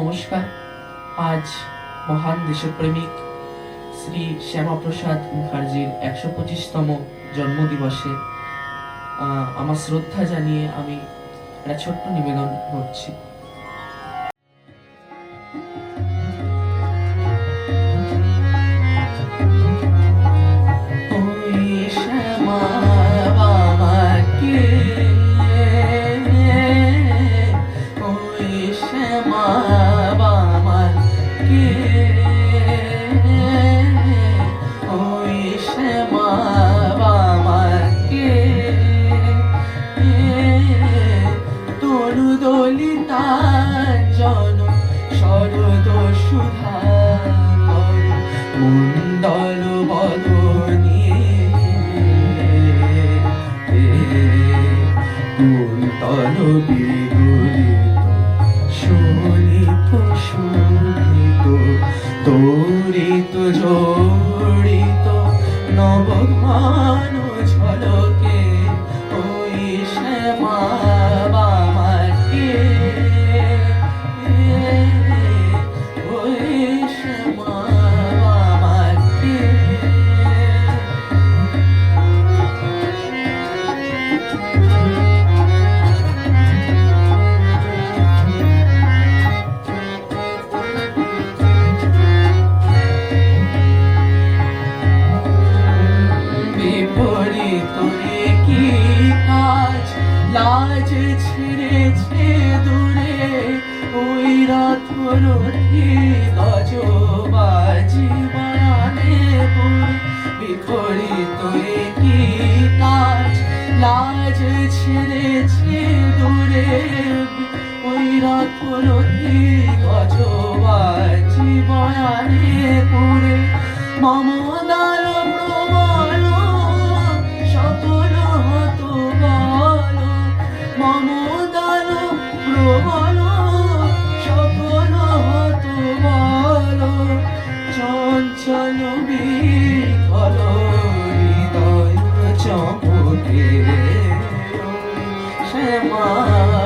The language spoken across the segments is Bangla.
নমস্কার। আজ মহান দেশপ্রেমিক শ্রী শ্যামাপ্রসাদ মুখার্জির ১২৫তম জন্মদিবসে আমার শ্রদ্ধা জানিয়ে আমি একটা ছোট্ট নিবেদন করছি। শরদ সুধা মণ্ডল বদনিয়ে কুন্তল বিগলিত শোণিত শোভিত তরিত জড়িত নবঘন ঝলকে ওই শ্যামা লাজ ছেড়েছে দূরে ওই রথরথি গজবাজি বায়ানে বিপরীত কি কাজ। লাজ ছেড়েছে দূরে ওই রথরথি গজবাজি বায়ানে পুরে মমদার প্রবল সকল হতো মমদার প্রবল সকল হতো বল চঞ্চল বিকল হৃদয় চমকে শ্যামা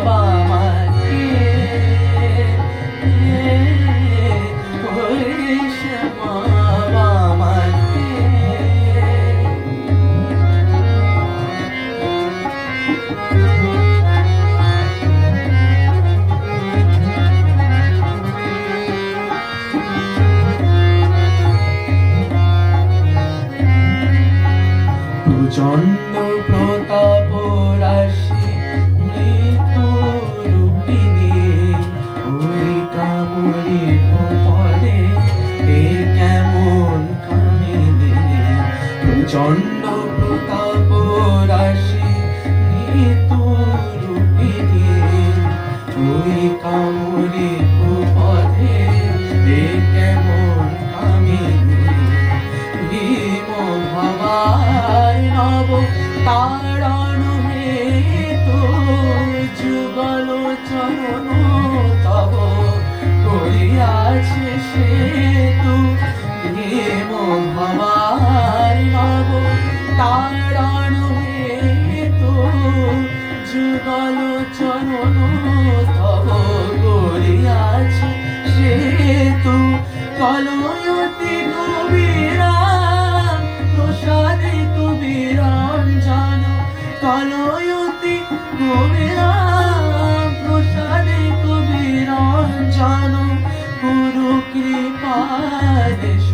বামাকে শ্যামা বামাকে প্রচণ্ড প্রতাপ রাশি মৃত্যু রূপিণী ওই কামড়ি পরে এ কেমন কামিনী। প্রচণ্ড প্রতাপ রাশি মৃত্যু রূপিণী ওই কামড়ি পরে এ কেমন কামিনী। ভীম ভাবায় নব তারণ হেতু যুগল চরণ তব করিয়াছে সেতু। ভীম ভাবায় নব তারণ হেতু যুগল চরণ তব করিয়াছে সেতু। কলয়তি কবিরা প্রসাদে কবিরঞ্জন কলয়তি কবিরা প্রসাদে কবিরঞ্জন গুরু কৃপা দেশ